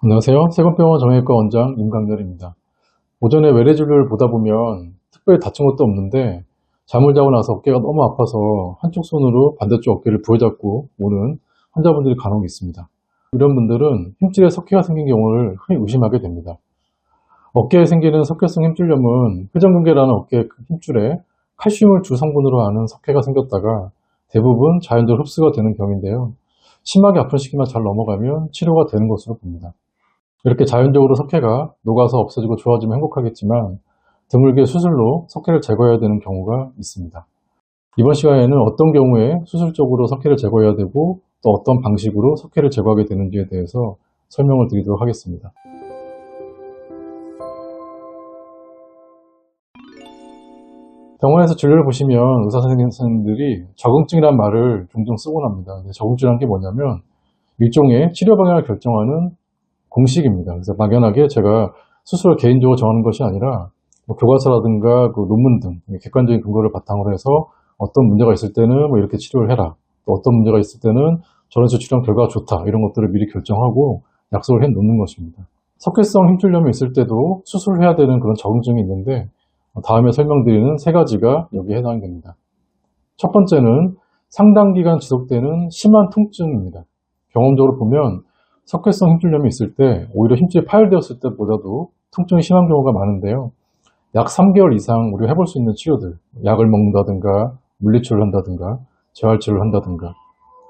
안녕하세요. 세건병원 정형외과 원장 임강렬입니다. 오전에 외래진료를 보다 보면 특별히 다친 것도 없는데 잠을 자고 나서 어깨가 너무 아파서 한쪽 손으로 반대쪽 어깨를 부여잡고 오는 환자분들이 간혹 있습니다. 이런 분들은 힘줄에 석회가 생긴 경우를 흔히 의심하게 됩니다. 어깨에 생기는 석회성 힘줄염은 회전근개라는 어깨 힘줄에 칼슘을 주 성분으로 하는 석회가 생겼다가 대부분 자연적으로 흡수가 되는 경우인데요. 심하게 아픈 시기만 잘 넘어가면 치료가 되는 것으로 봅니다. 이렇게 자연적으로 석회가 녹아서 없어지고 좋아지면 행복하겠지만 드물게 수술로 석회를 제거해야 되는 경우가 있습니다. 이번 시간에는 어떤 경우에 수술적으로 석회를 제거해야 되고 또 어떤 방식으로 석회를 제거하게 되는지에 대해서 설명을 드리도록 하겠습니다. 병원에서 진료를 보시면 의사 선생님들이 적응증이란 말을 종종 쓰곤 합니다. 적응증이란 게 뭐냐면 일종의 치료 방향을 결정하는 공식입니다. 그래서 막연하게 제가 스스로 개인적으로 정하는 것이 아니라 교과서라든가 논문 등 객관적인 근거를 바탕으로 해서 어떤 문제가 있을 때는 이렇게 치료를 해라, 또 어떤 문제가 있을 때는 저런 식으로 치료한 결과가 좋다, 이런 것들을 미리 결정하고 약속을 해 놓는 것입니다. 석회성 힘줄염이 있을 때도 수술을 해야 되는 그런 적응증이 있는데 다음에 설명드리는 세 가지가 여기에 해당이 됩니다. 첫 번째는 상당 기간 지속되는 심한 통증입니다. 경험적으로 보면 석회성 힘줄염이 있을 때 오히려 힘줄이 파열되었을 때보다도 통증이 심한 경우가 많은데요. 약 3개월 이상 우리가 해볼 수 있는 치료들, 약을 먹는다든가 물리치료를 한다든가 재활치료를 한다든가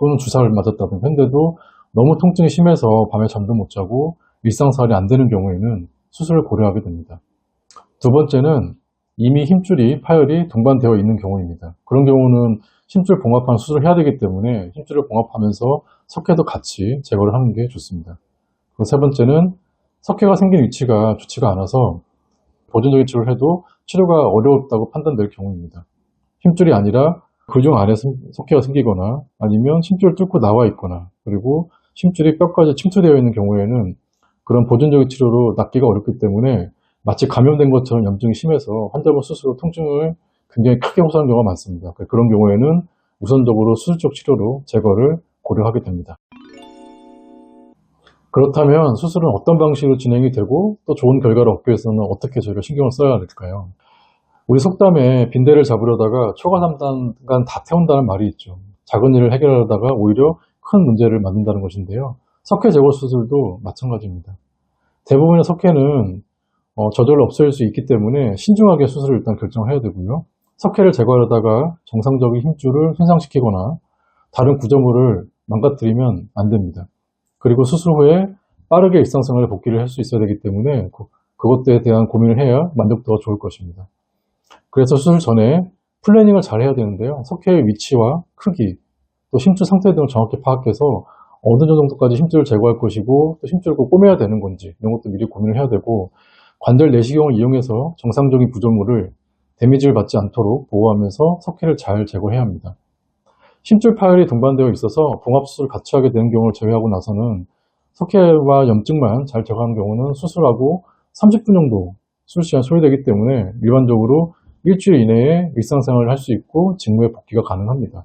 또는 주사를 맞았다든가 했는데도 너무 통증이 심해서 밤에 잠도 못 자고 일상생활이 안 되는 경우에는 수술을 고려하게 됩니다. 두 번째는 이미 힘줄이 파열이 동반되어 있는 경우입니다. 그런 경우는 힘줄 봉합하는 수술을 해야 되기 때문에 힘줄을 봉합하면서 석회도 같이 제거를 하는 게 좋습니다. 그리고 세 번째는 석회가 생긴 위치가 좋지가 않아서 보존적인 치료를 해도 치료가 어려웠다고 판단될 경우입니다. 힘줄이 아니라 근육 안에 석회가 생기거나 아니면 힘줄을 뚫고 나와 있거나 그리고 힘줄이 뼈까지 침투되어 있는 경우에는 그런 보존적인 치료로 낫기가 어렵기 때문에 마치 감염된 것처럼 염증이 심해서 환자분 스스로 통증을 굉장히 크게 호소하는 경우가 많습니다. 그런 경우에는 우선적으로 수술적 치료로 제거를 고려하게 됩니다. 그렇다면 수술은 어떤 방식으로 진행이 되고 또 좋은 결과를 얻기 위해서는 어떻게 저희가 신경을 써야 될까요? 우리 속담에 빈대를 잡으려다가 초가 3단간 다 태운다는 말이 있죠. 작은 일을 해결하려다가 오히려 큰 문제를 만든다는 것인데요. 석회 제거 수술도 마찬가지입니다. 대부분의 석회는 저절로 없어질 수 있기 때문에 신중하게 수술을 일단 결정해야 되고요. 석회를 제거하려다가 정상적인 힘줄을 손상시키거나 다른 구조물을 망가뜨리면 안 됩니다. 그리고 수술 후에 빠르게 일상생활에 복귀를 할 수 있어야 되기 때문에 그것에 대한 고민을 해야 만족도가 좋을 것입니다. 그래서 수술 전에 플래닝을 잘 해야 되는데요. 석회의 위치와 크기, 또 힘줄 상태 등을 정확히 파악해서 어느 정도까지 힘줄을 제거할 것이고 또 힘줄을 꼭 꼬매야 되는 건지 이런 것도 미리 고민을 해야 되고 관절 내시경을 이용해서 정상적인 구조물을 데미지를 받지 않도록 보호하면서 석회를 잘 제거해야 합니다. 힘줄 파열이 동반되어 있어서 봉합수술을 같이 하게 되는 경우를 제외하고 나서는 석회와 염증만 잘 제거하는 경우는 수술하고 30분 정도 수술 시간 소요되기 때문에 일반적으로 일주일 이내에 일상생활을 할 수 있고 직무에 복귀가 가능합니다.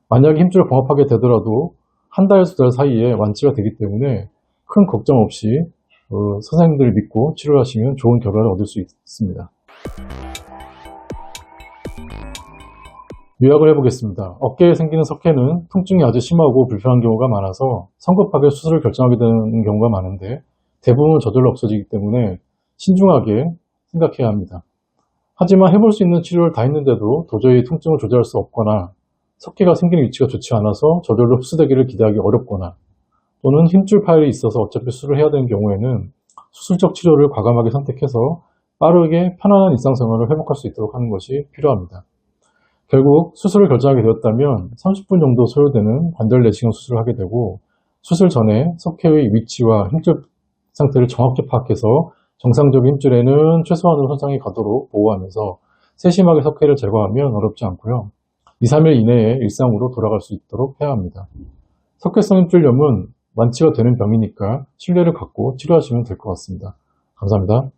만약에 힘줄을 봉합하게 되더라도 한 달에서 두 달 사이에 완치가 되기 때문에 큰 걱정 없이 선생님들을 믿고 치료를 하시면 좋은 결과를 얻을 수 있습니다. 요약을 해보겠습니다. 어깨에 생기는 석회는 통증이 아주 심하고 불편한 경우가 많아서 성급하게 수술을 결정하게 되는 경우가 많은데 대부분 저절로 없어지기 때문에 신중하게 생각해야 합니다. 하지만 해볼 수 있는 치료를 다 했는데도 도저히 통증을 조절할 수 없거나 석회가 생기는 위치가 좋지 않아서 저절로 흡수되기를 기대하기 어렵거나 또는 힘줄 파열이 있어서 어차피 수술을 해야 되는 경우에는 수술적 치료를 과감하게 선택해서 빠르게 편안한 일상생활을 회복할 수 있도록 하는 것이 필요합니다. 결국 수술을 결정하게 되었다면 30분 정도 소요되는 관절 내시경 수술을 하게 되고 수술 전에 석회의 위치와 힘줄 상태를 정확히 파악해서 정상적인 힘줄에는 최소한으로 손상이 가도록 보호하면서 세심하게 석회를 제거하면 어렵지 않고요. 2, 3일 이내에 일상으로 돌아갈 수 있도록 해야 합니다. 석회성 힘줄염은 완치가 되는 병이니까 신뢰를 갖고 치료하시면 될 것 같습니다. 감사합니다.